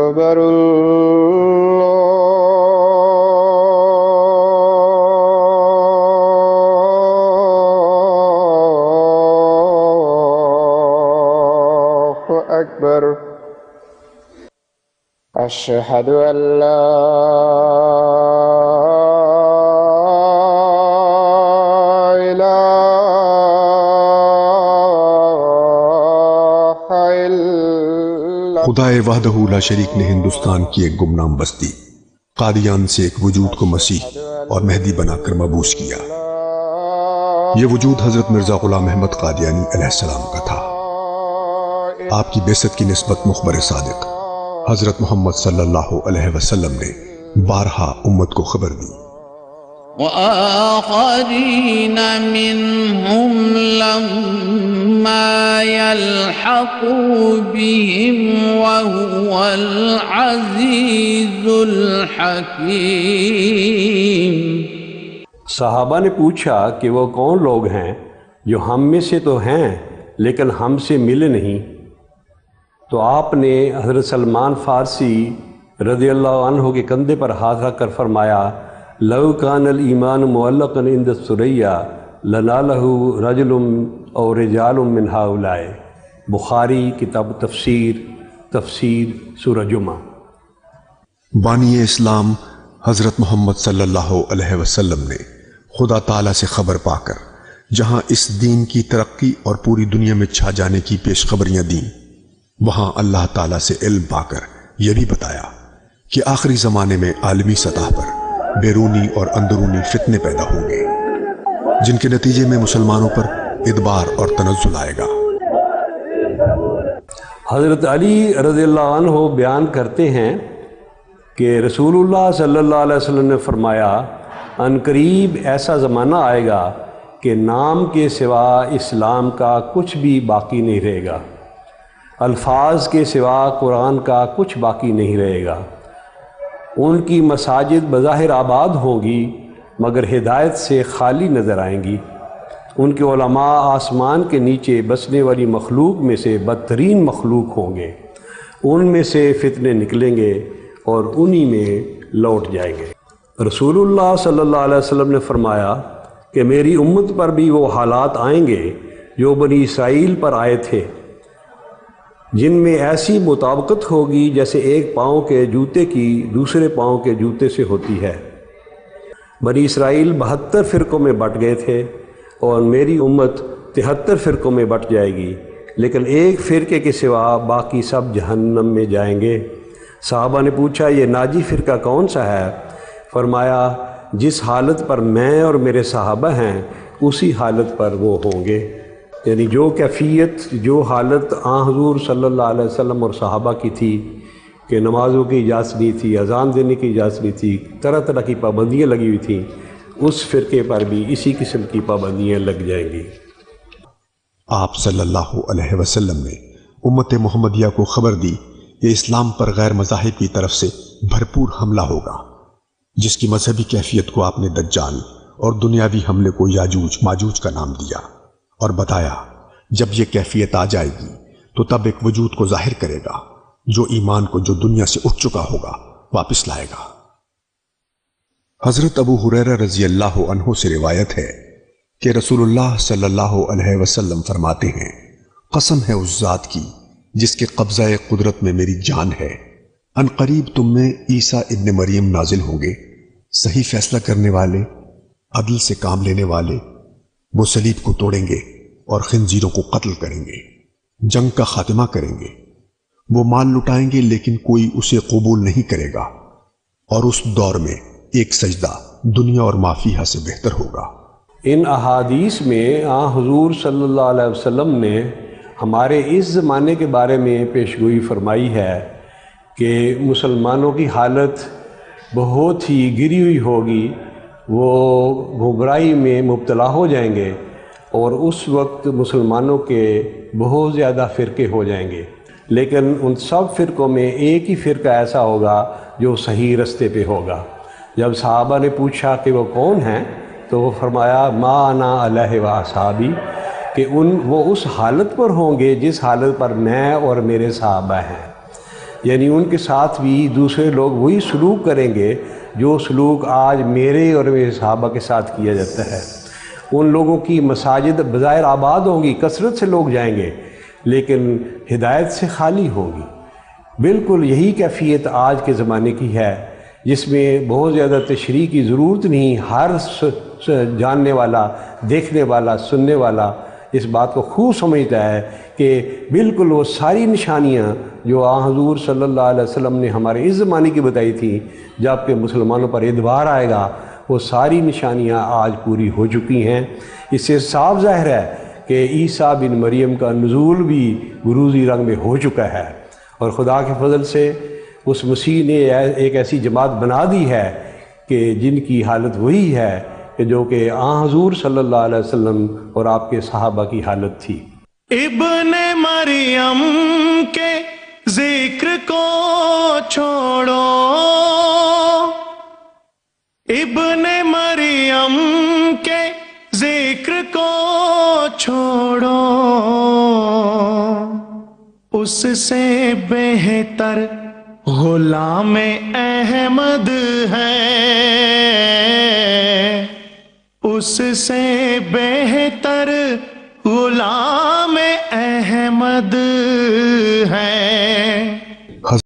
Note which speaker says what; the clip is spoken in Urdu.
Speaker 1: أكبر الله أكبر أشهد أن لا
Speaker 2: خدائے وحدہ لا شریک نے ہندوستان کی ایک گمنام بستی قادیان سے ایک وجود کو مسیح اور مہدی بنا کر مبعوث کیا۔ یہ وجود حضرت مرزا غلام احمد قادیانی علیہ السلام کا تھا۔ آپ کی بعثت کی نسبت مخبر صادق حضرت محمد صلی اللہ علیہ وسلم نے بارہا امت کو خبر دی۔
Speaker 3: وآخرین منہم لما یلحقوا بهم وهو العزیز الحکیم۔
Speaker 4: صحابہ نے پوچھا کہ وہ کون لوگ ہیں جو ہم میں سے تو ہیں لیکن ہم سے ملے نہیں، تو آپ نے حضرت سلمان فارسی رضی اللہ عنہ کے کندھے پر ہاتھ رکھ کر فرمایا، لو کان الایمان معلقا عند الثریا لنالہ رجل او رجال من ہؤلاء۔ بخاری کتاب تفسیر سورہ جمعہ۔
Speaker 2: بانی اسلام حضرت محمد صلی اللہ علیہ وسلم نے خدا تعالیٰ سے خبر پا کر جہاں اس دین کی ترقی اور پوری دنیا میں چھا جانے کی پیشخبریاں دیں، وہاں اللہ تعالیٰ سے علم پا کر یہ بھی بتایا کہ آخری زمانے میں عالمی سطح پر بیرونی اور اندرونی فتنے پیدا ہوں گے جن کے نتیجے میں مسلمانوں پر ادبار اور تنزل آئے گا۔
Speaker 4: حضرت علی رضی اللہ عنہ بیان کرتے ہیں کہ رسول اللہ صلی اللہ علیہ وسلم نے فرمایا، ان قریب ایسا زمانہ آئے گا کہ نام کے سوا اسلام کا کچھ بھی باقی نہیں رہے گا، الفاظ کے سوا قرآن کا کچھ باقی نہیں رہے گا۔ ان کی مساجد بظاہر آباد ہوں گی مگر ہدایت سے خالی نظر آئیں گی۔ ان کے علماء آسمان کے نیچے بسنے والی مخلوق میں سے بدترین مخلوق ہوں گے، ان میں سے فتنے نکلیں گے اور انہی میں لوٹ جائیں گے۔ رسول اللہ صلی اللہ علیہ وسلم نے فرمایا کہ میری امت پر بھی وہ حالات آئیں گے جو بنی اسرائیل پر آئے تھے، جن میں ایسی مطابقت ہوگی جیسے ایک پاؤں کے جوتے کی دوسرے پاؤں کے جوتے سے ہوتی ہے۔ بنی اسرائیل 72 فرقوں میں بٹ گئے تھے اور میری امت 73 فرقوں میں بٹ جائے گی، لیکن ایک فرقے کے سوا باقی سب جہنم میں جائیں گے۔ صحابہ نے پوچھا، یہ ناجی فرقہ کون سا ہے؟ فرمایا، جس حالت پر میں اور میرے صحابہ ہیں اسی حالت پر وہ ہوں گے۔ یعنی جو کیفیت، جو حالت حضور صلی اللہ علیہ وسلم اور صحابہ کی تھی کہ نمازوں کی اجازت نہیں تھی، اذان دینے کی اجازت نہیں تھی، طرح طرح کی پابندیاں لگی ہوئی تھیں، اس فرقے پر بھی اسی قسم کی پابندیاں لگ جائیں گی۔
Speaker 2: آپ صلی اللہ علیہ وسلم نے امت محمدیہ کو خبر دی کہ اسلام پر غیر مذاہب کی طرف سے بھرپور حملہ ہوگا، جس کی مذہبی کیفیت کو آپ نے دجال اور دنیاوی حملے کو یاجوج ماجوج کا نام دیا اور بتایا جب یہ کیفیت آ جائے گی تو تب ایک وجود کو ظاہر کرے گا جو ایمان کو جو دنیا سے اٹھ چکا ہوگا واپس لائے گا۔ حضرت ابو ہریرہ رضی اللہ عنہ سے روایت ہے کہ رسول اللہ صلی اللہ علیہ وسلم فرماتے ہیں، قسم ہے اس ذات کی جس کے قبضہ قدرت میں میری جان ہے، ان قریب تم میں عیسیٰ ابن مریم نازل ہوں گے، صحیح فیصلہ کرنے والے، عدل سے کام لینے والے۔ وہ صلیب کو توڑیں گے اور خنزیروں کو قتل کریں گے، جنگ کا خاتمہ کریں گے، وہ مال لٹائیں گے لیکن کوئی اسے قبول نہیں کرے گا، اور اس دور میں ایک سجدہ دنیا اور ما فیہا سے بہتر ہوگا۔
Speaker 4: ان احادیث میں حضور صلی اللہ علیہ وسلم نے ہمارے اس زمانے کے بارے میں پیشگوئی فرمائی ہے کہ مسلمانوں کی حالت بہت ہی گری ہوئی ہوگی، وہ گمراہی میں مبتلا ہو جائیں گے اور اس وقت مسلمانوں کے بہت زیادہ فرقے ہو جائیں گے، لیکن ان سب فرقوں میں ایک ہی فرقہ ایسا ہوگا جو صحیح رستے پہ ہوگا۔ جب صحابہ نے پوچھا کہ وہ کون ہیں تو وہ فرمایا، ما انا علیہ و اصحابی، کہ وہ اس حالت پر ہوں گے جس حالت پر میں اور میرے صحابہ ہیں۔ یعنی ان کے ساتھ بھی دوسرے لوگ وہی سلوک کریں گے جو سلوک آج میرے اور میرے صحابہ کے ساتھ کیا جاتا ہے۔ ان لوگوں کی مساجد بظاہر آباد ہوں گی، کثرت سے لوگ جائیں گے، لیکن ہدایت سے خالی ہوں گی۔ بالکل یہی کیفیت آج کے زمانے کی ہے، جس میں بہت زیادہ تشریح کی ضرورت نہیں۔ ہر جاننے والا، دیکھنے والا، سننے والا اس بات کو خوب سمجھتا ہے کہ بالکل وہ ساری نشانیاں جو حضور صلی اللہ علیہ وسلم نے ہمارے اس زمانے کی بتائی تھی جب کہ مسلمانوں پر ادبار آئے گا، وہ ساری نشانیاں آج پوری ہو چکی ہیں۔ اس سے صاف ظاہر ہے کہ عیسیٰ بن مریم کا نزول بھی بروزی رنگ میں ہو چکا ہے، اور خدا کے فضل سے اس مسیح نے ایک ایسی جماعت بنا دی ہے کہ جن کی حالت وہی ہے کہ جو کہ حضور صلی اللہ علیہ وسلم اور آپ کے صحابہ کی حالت تھی۔
Speaker 5: ابن مریم کے ذکر کو چھوڑو، ابن مریم کے ذکر کو چھوڑو، اس سے بہتر غلام احمد ہے، اس سے بہتر غلام احمد ہے۔